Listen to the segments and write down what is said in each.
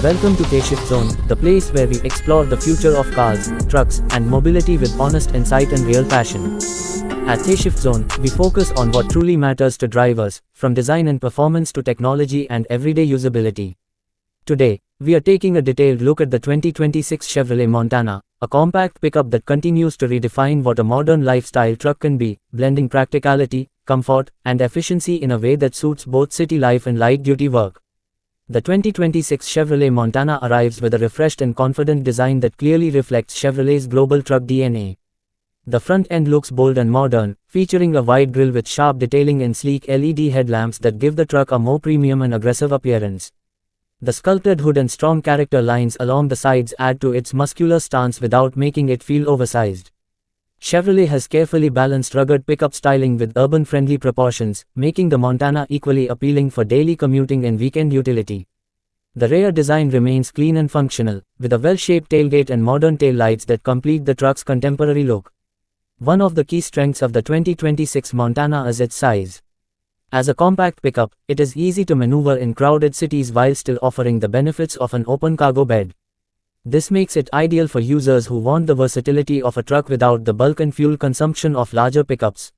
Welcome to K-Shift Zone, the place where we explore the future of cars, trucks, and mobility with honest insight and real passion. At K-Shift Zone, we focus on what truly matters to drivers, from design and performance to technology and everyday usability. Today, we are taking a detailed look at the 2026 Chevrolet Montana, a compact pickup that continues to redefine what a modern lifestyle truck can be, blending practicality, comfort, and efficiency in a way that suits both city life and light-duty work. The 2026 Chevrolet Montana arrives with a refreshed and confident design that clearly reflects Chevrolet's global truck DNA. The front end looks bold and modern, featuring a wide grille with sharp detailing and sleek LED headlamps that give the truck a more premium and aggressive appearance. The sculpted hood and strong character lines along the sides add to its muscular stance without making it feel oversized. Chevrolet has carefully balanced rugged pickup styling with urban-friendly proportions, making the Montana equally appealing for daily commuting and weekend utility. The rear design remains clean and functional, with a well-shaped tailgate and modern taillights that complete the truck's contemporary look. One of the key strengths of the 2026 Montana is its size. As a compact pickup, it is easy to maneuver in crowded cities while still offering the benefits of an open cargo bed. This makes it ideal for users who want the versatility of a truck without the bulk and fuel consumption of larger pickups.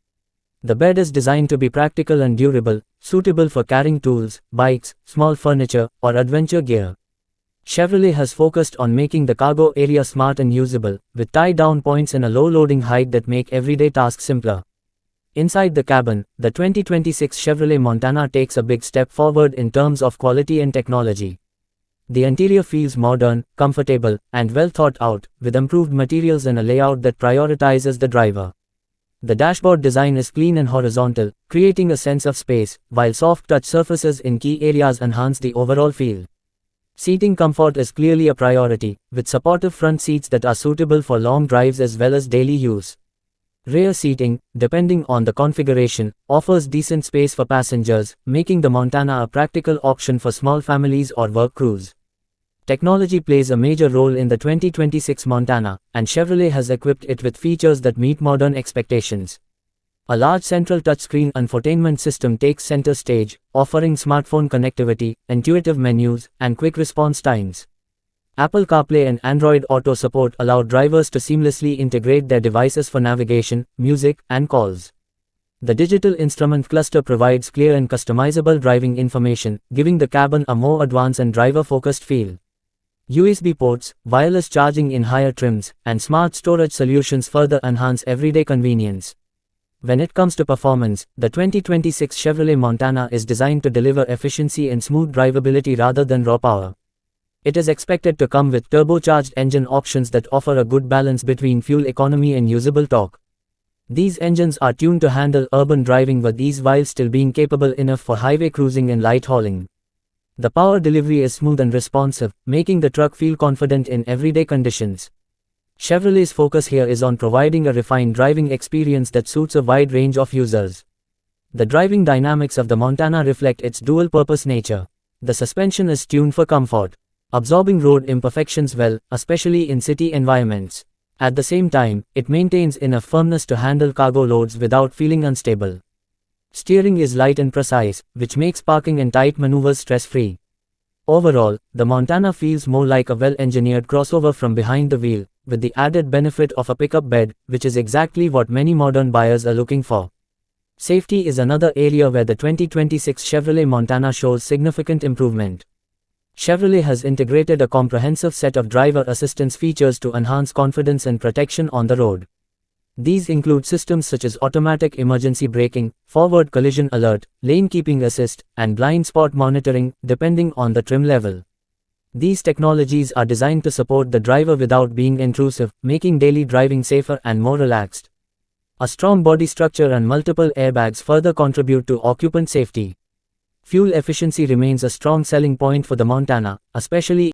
The bed is designed to be practical and durable, suitable for carrying tools, bikes, small furniture, or adventure gear. Chevrolet has focused on making the cargo area smart and usable, with tie-down points and a low loading height that make everyday tasks simpler. Inside the cabin, the 2026 Chevrolet Montana takes a big step forward in terms of quality and technology. The interior feels modern, comfortable, and well thought out, with improved materials and a layout that prioritizes the driver. The dashboard design is clean and horizontal, creating a sense of space, while soft touch surfaces in key areas enhance the overall feel. Seating comfort is clearly a priority, with supportive front seats that are suitable for long drives as well as daily use. Rear seating, depending on the configuration, offers decent space for passengers, making the Montana a practical option for small families or work crews. Technology plays a major role in the 2026 Montana, and Chevrolet has equipped it with features that meet modern expectations. A large central touchscreen infotainment system takes center stage, offering smartphone connectivity, intuitive menus, and quick response times. Apple CarPlay and Android Auto support allow drivers to seamlessly integrate their devices for navigation, music, and calls. The digital instrument cluster provides clear and customizable driving information, giving the cabin a more advanced and driver-focused feel. USB ports, wireless charging in higher trims, and smart storage solutions further enhance everyday convenience. When it comes to performance, the 2026 Chevrolet Montana is designed to deliver efficiency and smooth drivability rather than raw power. It is expected to come with turbocharged engine options that offer a good balance between fuel economy and usable torque. These engines are tuned to handle urban driving with ease while still being capable enough for highway cruising and light hauling. The power delivery is smooth and responsive, making the truck feel confident in everyday conditions. Chevrolet's focus here is on providing a refined driving experience that suits a wide range of users. The driving dynamics of the Montana reflect its dual-purpose nature. The suspension is tuned for comfort, absorbing road imperfections well, especially in city environments. At the same time, it maintains enough firmness to handle cargo loads without feeling unstable. Steering is light and precise, which makes parking and tight maneuvers stress-free. Overall, the Montana feels more like a well-engineered crossover from behind the wheel, with the added benefit of a pickup bed, which is exactly what many modern buyers are looking for. Safety is another area where the 2026 Chevrolet Montana shows significant improvement. Chevrolet has integrated a comprehensive set of driver assistance features to enhance confidence and protection on the road. These include systems such as automatic emergency braking, forward collision alert, lane keeping assist, and blind spot monitoring, depending on the trim level. These technologies are designed to support the driver without being intrusive, making daily driving safer and more relaxed. A strong body structure and multiple airbags further contribute to occupant safety. Fuel efficiency remains a strong selling point for the Montana, especially